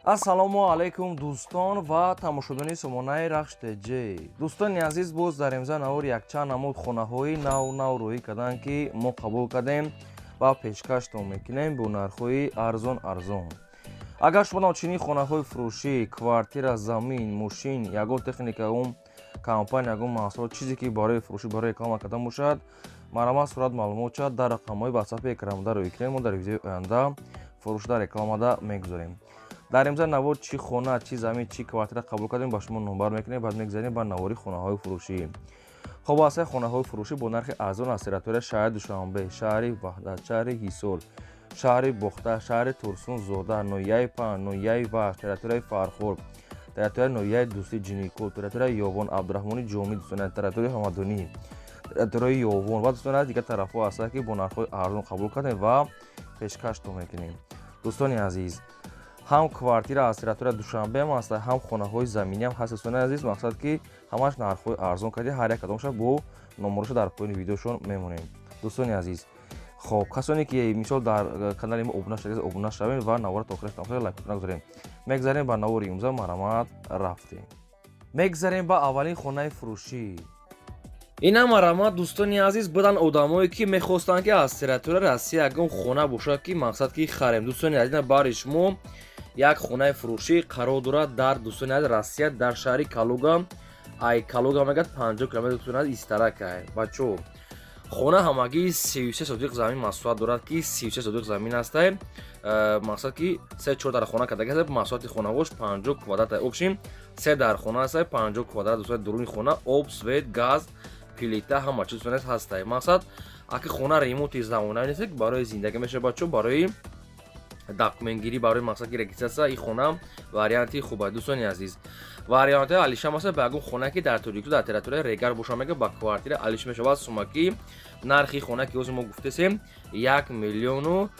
ассалому алайкум дӯстон ва тамошобини сомонаи рахште ҷ. Дӯстони азиз, боз дар имза навор якчанд намуд хонаҳои нав рӯӣ карданд, ки мо қабул кардем ва пешкаштон мекунем бо нархҳои арзон. Агар шумо ночини хонаҳои фурӯшӣ, квартира, замин, мошин, ягон техника, ягон компания, ягон маҳсулот, чизе ки барои фурӯшӣ, барои реклама кардан бошад, марҳамат сурат маълумот шавад дар рақамҳои ватсапи экраномада рӯй кунед. Мо дар видеои оянда фурӯшида рекламада мегузорем. дар имза навор чӣ хона, чӣ замин, чӣ квартира қабул кардем ба шумо номбар мекунем, баъд мегзарем ба навори хонаҳои фурӯшӣ. хоб ҳастаи хонаҳои фурӯшӣ бо нархи арзон аз территорияи шаҳри Душанбе, шаҳри Ваҳдат, шаҳри Ҳисор, шаҳри Бохта, шаҳри Турсунзода, ноҳияи Панд, ноҳияи Вахш, территорияи Фархор, территорияи ноҳияи Дӯстӣ Ҷиникӯл, территорияи Ёвон Абдурахмони Ҷомӣ, дӯстон территорияи Ҳамадонӣ, территорияи Ёвон ва дӯстон дигар тарафҳо ҳастанд, ки бо нархҳои арзон қабул кардем ва пешкаштон мекунем. дӯстони азиз, ҳам квартира аз территорияи Душанбе ҳам аст, ҳам хонаҳои заминӣ ҳам ҳаст. дӯстони азиз, мақсад ки ҳамаш нархҳои арзон карди, ҳар як кадомаша бо номероша дар поёни видеошон мемонем. дӯстони азиз, хоб касоне ки мисол дар канали мо обуна шавед, обуна шавед ва навора то охираш тамошо лайк нагузорем. мегзарем ба навори имза. марҳамат, рафтем. мегзарем ба аввалин хонаи фурӯшӣ. ина марҳамат дӯстони азиз, буданд одамое ки мехостанд ки аз территорияи Россия ягон хона бошад, ки мақсад ки харем. дӯстони азиз, ина баъри шумо як хонаи фурӯшӣ қарор дорад дар дӯстони азиз Россия, дар шаҳри Калуга. ай Калуга мегӯяд 50 километр дӯстони азиз истаракай. бачо хона ҳамагӣ 33 сотиқ замин маҳсулат дорад, ки 33 сотиқ замин астай. мақсад ки 3-4 дар хона кардаги ҳастай, маҳсулоти хонагош 50 квадрат. обшим 3 дар хона астай, 50 квадрат. дӯстони дуруни хона об, свет, газ, плита ҳама чиз дӯстони азиз ҳастай. мақсад аки хона ремонти замонави нест, ки барои зиндагӣ мешавад. бачо барои документгирӣ, барои мақсад ки регистратсия, ин хона варианти хуб аст. дӯстони азиз, варианти алишам аст ба ягон хона ки дар тоҷикистон дар территорияи Регар бошад, мегӯяд ба квартира алиш мешавад. сума ки нархи хона ки ҳозир мо гуфтесем 1 миллиону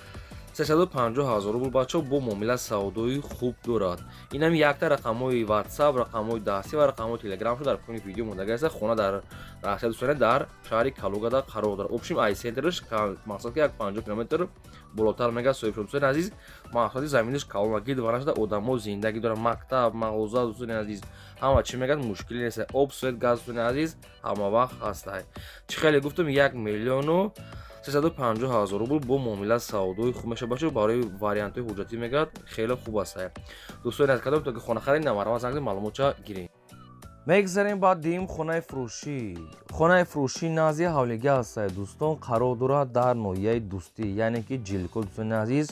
350 ҳазор рубл бачо бо муомила савдои хуб дорад. инам якта рақамҳои ватсап, рақамҳои дастӣ ва рақамҳои телеграмшо дар поёни видео мондаги аст. хона дар Россия дӯстоне дар шаҳри Калугада қарор дорад. обшим ай центрш мақсад ки як 50 километр болотар мегӯяд соҳиб шуд. дӯстони азиз, мақсади заминиш калона гирд ва нашуда одамо зиндагӣ дорад, мактаб, мағоза. дӯстони азиз, ҳама чӣ мегӯяд мушкиле нест. об, свет, газ дӯстони азиз ҳама вақт ҳастай. чӣ хеле гуфтам 1 миллиону 350 ҳазор рубл бо муомила савдои хуб мешавад. бачо барои вариантҳои ҳуҷҷатӣ мегӯяд хеле хуб астай. дӯстони аз кадом то ки хона харидем марҳамат занг маълумотша гирем. мегзарем ба дим хонаи фурӯшӣ. хонаи фурӯшӣ назди ҳавлига астай. дӯстон қарор дорад дар ноҳияи Дӯстӣ, яъне ки ҷиликӯл. дӯстони азиз,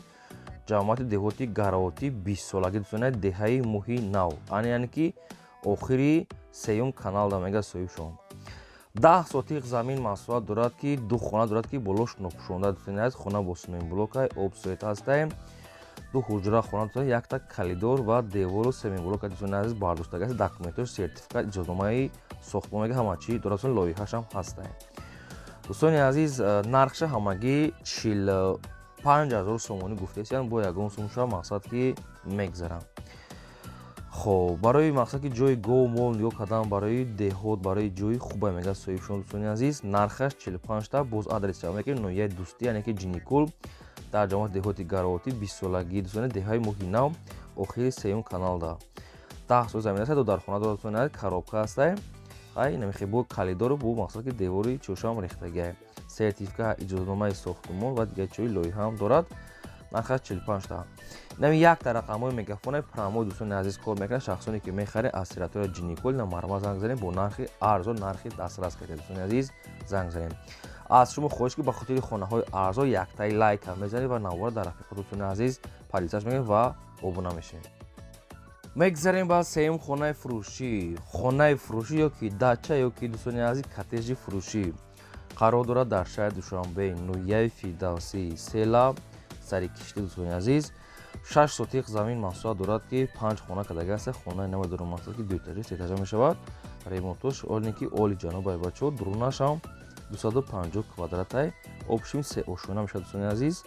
ҷамъияти деҳоти гаровати 20-солагӣ, дӯстони деҳаи моҳи нав, яъне ки охири 3-ум каналда мегӯяд соҳибшон. 10 сотиқ замин маҳсулат дорад, ки 2 хона дорад, ки болош нопӯшонда. дӯстони азиз, хона бо семинблокай, об, свет ҳастай. 2 ҳуҷра хона дорад, якта калидор ва девору семинблока. дӯстони азиз, бардоштаги аст документош, сертификат, иҷозномаи сохтмон мега ҳама чӣ дорад. лоиҳаашам ҳастай. дӯстони азиз, нархша ҳамагӣ 45 000 сомонӣ гуфтесиянд, бо ягон сумша мақсад ки мегзарам. хоб барои мақсад ки ҷои гов мол нигоҳ кардан, барои деҳот, барои ҷои хубе мегӯяд соҳибшон. дӯстони азиз, нархаш 45 та. боз адрес ҷамъияти ноҳияи Дӯстӣ, яъне ки Ҷиникӯл, дар ҷамъияти деҳоти гаровати 20-солагӣ, дӯстони деҳаи моҳи нав, охири 3-ум каналда. 10 сотиқ замин астай, 2 дар хона дорад. дӯстони азиз, коробка астай. ай намехебо калидору бо мақсад ки девори чӯшам рехтагиай, сертификат, иҷозномаи сохтмон ва дигар чӯи лоиҳаам дорад. нархаш 45 та. нами якта рақамҳои мегафонаи прамои дӯстони азиз кор мекунад. шахсоне ки мехаред аз территорияи Ҷиникӯл на марҳамат занг занем бо нархи арзон, нархи дастрас карда. дӯстони азиз, занг занем. аз шумо хоҳиш ки ба хотири хонаҳои арзон яктаи лайка мезанед ва навора дар рафиқот дӯстони азиз подписааш мекунед ва обуна мешавед. мегзарем ба 3-ум хонаи фурӯшӣ. хонаи фурӯшӣ ё ки дача ё ки дӯстони азиз коттеҷи фурӯшӣ қарор дорад дар шаҳри Душанбе, ноҳияи Фирдавсӣ, села, сари киштӣ. дӯстони азиз, 6 сотиқ замин маҳсулат дорад, ки 5 хона кардаги аст. хонаи нави дорад, мақсад ки 2 этажа 3 этажа мешавад. ремонтош оли ки оли ҷанобай бачо, дурунашам 250 квадратай. обшим 3 ошона мешавад. дӯстони азиз,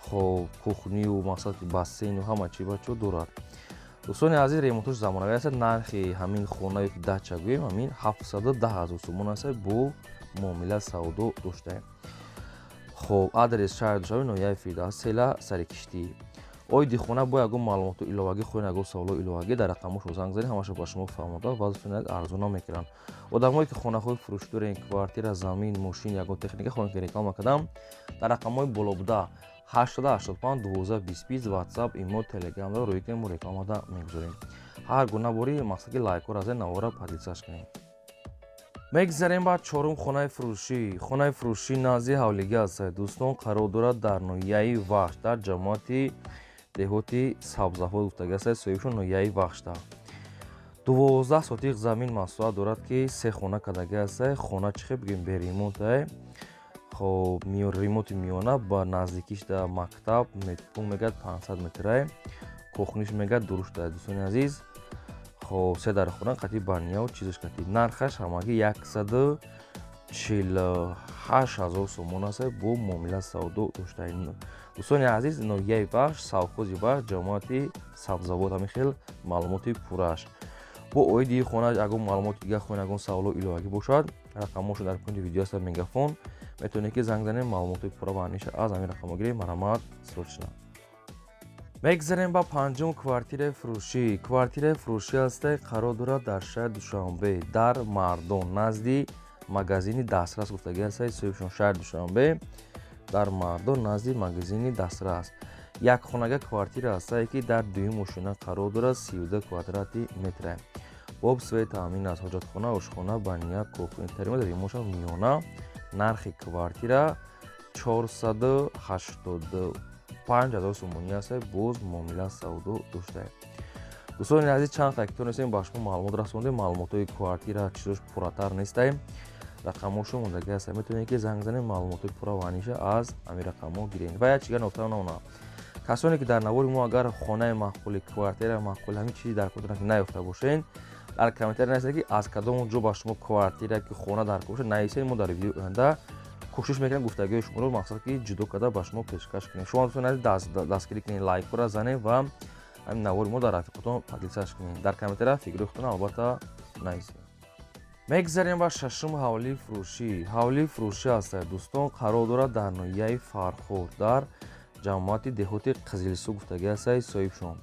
хоб кухнию мақсад ки бассейну ҳама чӣ бачо дорад. дӯстони азиз, ремонтош замонави аст. нархи ҳамин хона ё ки дача гӯем ҳамин 710 000 сомон аст бо муомила савдо доштаем. хоб адрес шаҳри Душанбе, ноҳияи Фирдавсӣ, села, сари киштӣ. оиди хона бо ягон маълумоту иловагӣ хоҳед ягон саволо иловагӣ дар рақамошо занг занед ҳамаша ба шумо фаҳмода ва финал арзона мекунанд. одамое ки хонаҳои фурӯш дорен квартира замин мошин ягон техника хоҳем ки реклама кардам дар рақамҳои боло буда 885 12 25 ватсап имо телеграмро рӯи кунем рекламада мегузорем. ҳар гуна бори мақсади лайкҳо разен навора подписааш кунем. мегзарем ба чорум хонаи фурӯшӣ назди ҳавлига аст. дӯстон қарор дорад дар ноҳияи вахш дар ҷамоати деҳоти сабзавод гуфтагӣ аст. соҳибшон ноҳияи вахшда 12 сотиқ замин масоҳат дорад ки 3 хона кардагӣ аст. хона чӣ хел бигӯем бе ремонт хоб ремонти миёна ба наздикиш да мактаб пул мегӯяд 500 метр кухниш мегӯяд дуруштад. дӯстони азиз хоб се дар хона қатӣ банияу чизош қатӣ нархаш ҳамагӣ 148,000 сомон аст. бо муомила савдо доштаи дӯстони азиз ноҳияи бахш совхози бахш ҷамоати сабзавод ҳамин хел маълумоти пураш бо оиди хона ягон маълумоти дига хоҳед ягон саволо иловагӣ бошад рақамошо дар поинти видео аст. мегафон метавонед ки занг занед маълумоти пурра ва аниша аз ҳамин рақамҳо гиред. марамат срочно. мегзарем ба панҷум квартираи фурӯшӣ аст. қарор дорад дар шаҳри душанбе дар мардон назди магазини дастрас гуфтагӣ аст. соҳибшон шаҳри душанбе дар мардон назди магазини дастрас якхонага квартира аст ки дар дуюм мошина қарор дорад 32 квадрати метр боб свет таъмин аст. ҳоҷатхона ошхона бания кухня интернет ремонтша миёна нархи квартира 485,000 сомонӣ аст. боз муомила савдо доштаед. дӯстони азиз чанд дақиқа нестем ба шумо маълумот расондем. маълумотҳои квартира чизош пурратар нестаем. рақамошо мондагӣ аст. метавонед ки занг занед маълумотҳои пурра ва аниша аз ҳамин рақамҳо гиред. ва як чига нуқта намона касоне ки дар навори мо агар хонаи маъқули квартира маъқул ҳамин чизи дар кор ки наёфта бошед дар комментар нависед ки аз кадом ҷо ба шумо квартира ки хона дар кор бошад нависед. мо дар видеои оянда кӯшиш мекунем гуфтагӯи шуморо мақсад ки ҷудо карда ба шумо пешкаш кунем. шумо метавонед дастгирӣ кунед лайкҳоро занед ва ҳамин навори мо дар рафиқотон подписааш кунед. дар комментария фикри худтон албатта нависед. мегзарем ба шашум ҳавлии фурӯшӣ аст. дӯстон қарор дорад дар ноҳияи фархор дар ҷамоати деҳоти қизилсу гуфтагӣ аст. соҳибшон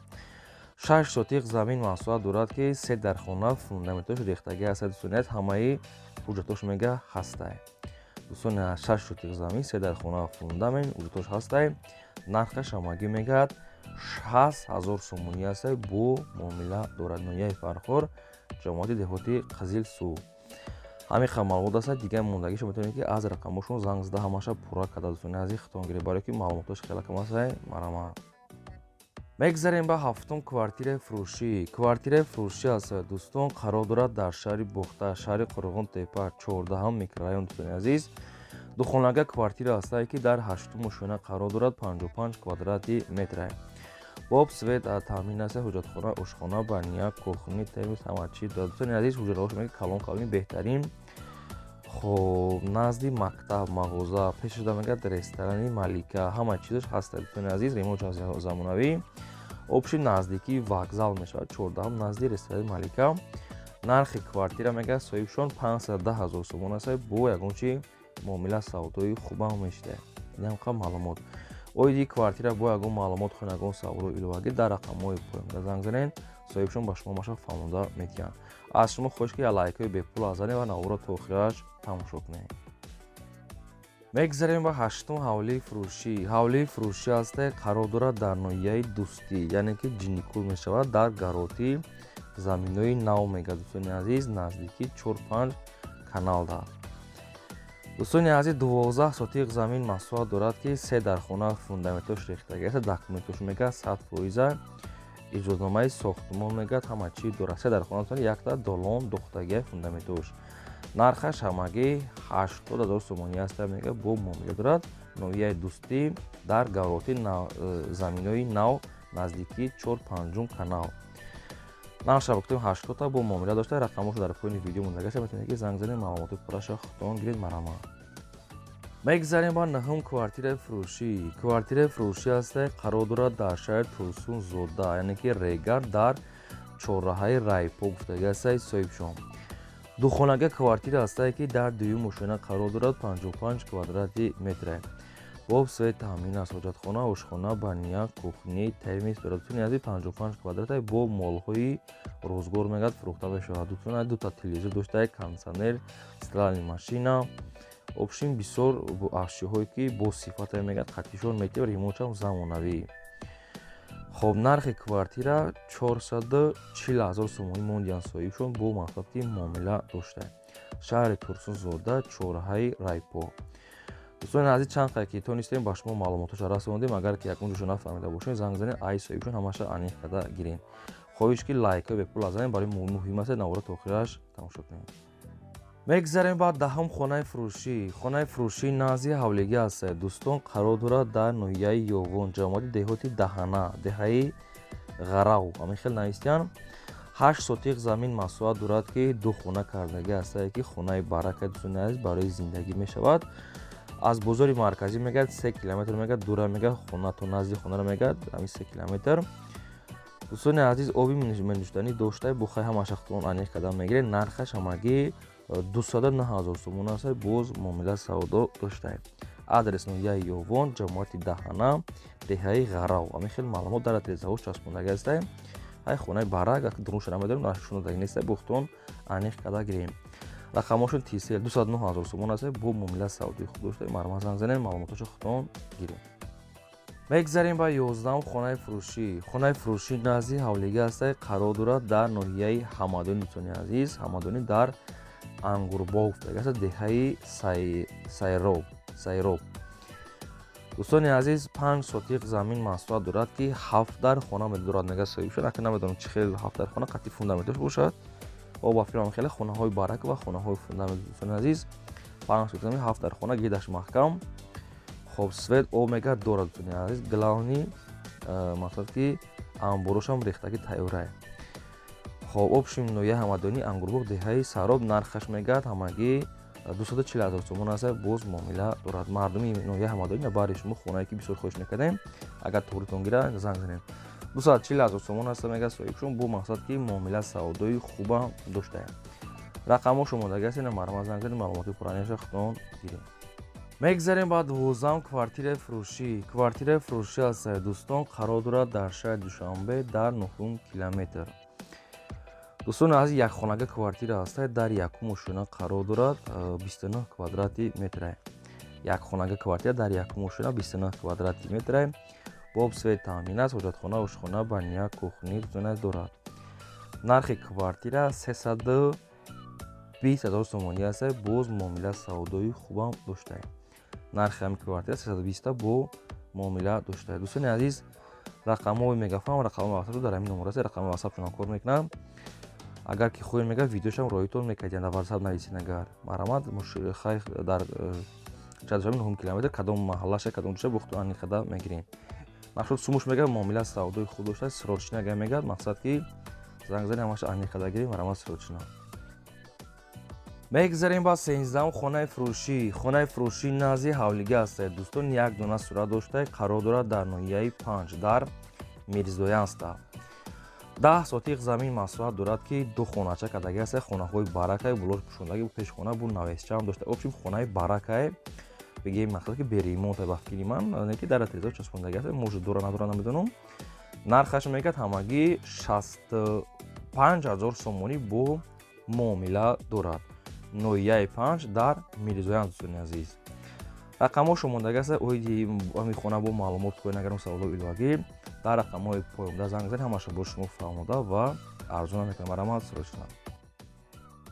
6 сотиқ замин масоҳат дорад ки 3 дар хона фундаментош рехтагӣ аст. дӯстони ҳамаи ҳуҷҷатош мега ҳастай. дӯстони 6 сотиқ замин 3 дар хона фундамент ҳуҷҷатош ҳастай. нархаш ҳамагӣ мегӯяд 60,000 сомонӣ аст. бо муомила дорад. ноҳияи фархор ҷамоати деҳоти қизилсу ҳамин хел маълумот аст. дигаи мондагиша метавонед ки аз рақамошон занг зада ҳамаша пурра карда дӯстони азиз хитон гиред барое ки маълумотош хеле кам аст. марамат. мегзарем ба ҳафтум квартираи фурӯшӣ аст. дӯстон қарор дорад дар шаҳри бухта шаҳри қурғонтепа 14 микрорайон. дӯстони азиз духонага квартира аст ки дар 8 мошина қарор дорад 55 квадрати метр боб свет таъмин аст. ҳуҷҷатхона ошхона бания кухня термос ҳама чӣ дорад. дӯстони азиз ҳуҷҷатҳош мега калони беҳтарин хоб назди мактаб мағоза пешда мегӯяд ресторани малика ҳама чизош ҳаст. дӯстони азиз ремонт замонавӣ обши наздики вокзал мешавад 14 назди ресторани малика. нархи квартира мегӯяд соҳибшон 510,000 сомон аст. бо ягон чи муомила савдои хубам мешавад. ҳамқа маълумот оиди квартира бо ягон маълумот хоҳед ягон саволо иловагӣ дар рақамҳои поёнда занг занед. соҳибшон ба шумо маша фаҳмода метиҳанд. аз шумо хоҳиш ки лайкҳои бепул занед ва навора то охираш тамошо кунед. мегзарем ба ҳаштум ҳавлии фурӯшӣ аст. қарор дорад дар ноҳияи дӯстӣ яъне ки ҷинникӯл мешавад дар гароти заминои нав мега. дӯстони азиз наздики 4-5 каналда. дӯстони азиз 12 сотиқ замин масоҳат дорад ки 3 дар хона фундаментош рехтагӣ аст. документош мега 100% иҷозномаи сохтмон мегӯяд ҳама чӣ дорад. 3 дар хона якта долон духтагии фундаментош. нархаш ҳамагӣ 80,000 сомонӣ аст. мега бо муомила дорад. ноҳияи дӯстӣ дар гароти заминои нав наздики 4-5 канал. нархаша гуфтем 80 бо муомила дошта. рақамошо дар поини видео мондагӣ аст. метавонед ки занг занед маълумоти пурраша худтон гиред. марамат. мегзарем ба наҳум квартираи фурӯшӣ аст. қарор дорад дар шаҳри турсунзода яъне ки регар дар чорраҳаи райпо гуфтагӣ аст. соҳибшон духонага квартира аст ки дар дуюм мошина қарор дорад 55 квадрати метр бо свет таъмин аст ҳоҷатхона ошхона баня кухни термис дорад ниази 55 квадрате бо молҳои рӯзгор мегӯяд фурӯхта мешавад дута телевизор доштаи кондитсионер стиральная машина обшин бисёр ашёҳое ки бо сифате мегӯяд қатишон метиб ремонтшам замонавӣ хоб нархи квартира 440 000 сомонӣ мондиян соҳибшон бо мақсад ки муомила дошта шаҳри турсунзода чорҳаи райпо дӯстони азиз чанд қайки тонистем ба шумо маълумоташа расондем агар ки якунҷошо нафаҳмида бошед занг занед аи соҳибшон ҳамаша аниқ карда гирен хоҳиш ки лайка ва пул назанед барои муҳим аст навора то охираш тамошо кунед мегзарем ба даҳум хонаи фурӯшӣ назди ҳавлигӣ аст дӯстон қарор дорад дар ноҳияи ёвон ҷамоати деҳоти даҳана деҳаи ғарав ҳамин хел навистиян 8 сотиқ замин масоҳат дорад ки ду хона кардагӣ аст ки хонаи барака дӯстони азиз барои зиндагӣ мешавад аз бозори марказӣ мегӯяд 3 километр мегӯяд дура мегӯяд хона то назди хонара мегӯяд ҳамин 3 километр дӯстони азиз оби менӯшиданӣ доштаи бухай ҳамаша хутон аниқ карда мегиред нархаш ҳамагӣ 209 000 сомон аст боз муомила савдо доштаем адрес ноҳияи ёвон ҷамоати даҳана деҳаи ғарав ҳамин хел маълумот дар тилизаҳош часпондаги астем ҳай хонаи барак дурӯша намедорем нашунодаги неста бо хутон аниқ карда гирем рақамошон тисел 209 000 сомон аст бо муомила савдои худ доштаем марма занг занем маълумоташо хутон гирем мегзарем ба 11 хонаи фурӯшӣ назди ҳавлигӣ аст қарор дорад дар ноҳияи ҳамадонӣ дӯстони азиз ҳамадонӣ дар ангурбог деҳаи сайроб дӯстони азиз 5 сотиқ замин масоҳат дорад ки 7 дар хона дорад мега соҳибшон ака намедонам чӣ хел 7 дар хона қатъи фундаменташ бошад оба филм хеле хонаҳои барак ва хонаҳои фундамент дӯстони азиз 5 сотиқ замин 7 дар хона гирдаш маҳкам хоб свет об мегӯяд дорад дӯстони азиз главни мақсад ки амборошам рехтаги тайёрае хоб обшим ноҳияи ҳамадонӣ ангурбог деҳаи сароб нархаш мегӯяд ҳамагӣ 240 000 сомон аст боз муомила дорад мардуми ноҳияи ҳамадонӣ бари шумо хонае ки бисёр хоҳиш мекардем агар туғритон гирад занг занед 240 000 сомон аст мегӯяд соҳибшон бо мақсад ки муомила савдои хуба доштаем рақамҳо шумодаги аст марма занг занед маълумоти пураниаша хутон гирем мегзарем ба 12 квартираи фурӯшӣ аст дӯстон қарор дорад дар шаҳри душанбе дар 9 километр дӯстони азиз якхонага квартира аст дар якум ошина қарор дорад 29 квадрати метре якхонага квартира дар якум ошина 29 квадрати метре боб свет таъмин аст ҳоҷатхона ошхона баня кухни дӯстони азиз дорад нархи квартира 320 000 сомонӣ аст боз муомила савдои хубам доштаем нархи ҳамин квартира 320 бо муомила доштаем дӯстони азиз рақамҳои мегафам рақамҳои ватсап дар ҳамин номер аст рақамҳои ватсапшонам кор мекунам агар ки хоҳед мегӯяд видеошам роитон мекардем дар ватсап нависед агар марамад хай дар чатшами 9 километр кадом маҳаллаша кадом ҷоша бухту аниқ карда мегирем мақсуд сумуш мегӯяд муомила савдои худ дошта сирочина агар мегӯяд мақсад ки занг зани ҳамаша аниқ карда гирем марамад сирочина мегзарем ба 13 хонаи фурӯшӣ назди ҳавлигӣ аст дӯстон як дона сура дошта қарор дорад дар ноҳияи 5 дар мирзоянста 10 сотиқ замин масоҳат дорад ки ду хонача кардаги аст хонаҳои баракае булош пӯшондаги пешхона бу навестчаам дошта обшим хонаи баракае бигем мақсад ки беремонт ба фикри ман ки дар телевизор часпондаги аст може дора надора намедонам нархаш мегӯяд ҳамагӣ 65 000 сомонӣ бо муомила дорад ноҳияи 5 дар мирзоян дӯстони азиз рақамҳо шумодаги аст оиди ҳамин хона бо маълумот коин агарам саволҳои иловагӣ дар рақамҳои поёмда занг занед ҳамаша бо шумо фаҳмода ва арзон мекунам марамад сирочина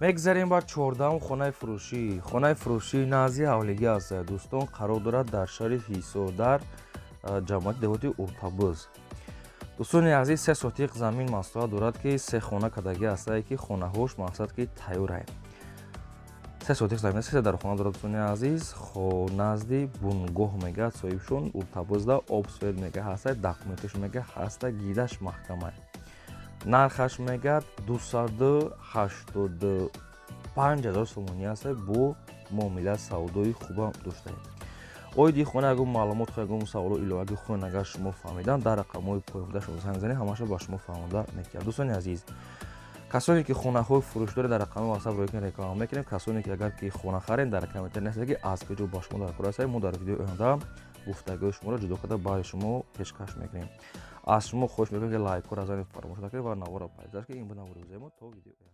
мегзарем ба 14 хонаи фурӯшӣ назди ҳавлигӣ аст дӯстон қарор дорад дар шаҳри ҳисор дар ҷамоати деҳоти уртабӯз дӯстони азиз 3 сотиқ замин масоҳат дорад ки 3 хона кардаги аст ки хонаҳош мақсад ки тайёрае 3 сотиқ замин аст дар хона дорад дӯстони азиз назди бунгоҳ мегӯяд соҳибшон уртабӯзда обсвет мегӯяд ҳаста документаш мегӯяд ҳаста гирдаш маҳкамае нархаш мегӯяд 285 000 сомонӣ аст бо муомила савдои хуба доштаем оиди хона ягон маълумот ягон саволҳо иловагӣ хона агар шумо фаҳмидан дар рақамҳои поёмдашон занг занед ҳамаша ба шумо фаҳмода мекунам дӯстони азиз касоне ки хонаҳои фурӯшдори дар рақами ватсап роикун реклама мекунем касоне ки агар ки хона харем дар рақами интернет аз пеҷо ба шумо дар кор ҳастем мо дар видеои оянда гуфтагӯи шуморо ҷудо карда барои шумо пешкаш мекунем. Аз шумо хоҳиш мекунем ки лайкҳоро аз фаромӯш накунед ва навора пайдаш ки ин бу навори земо то видеои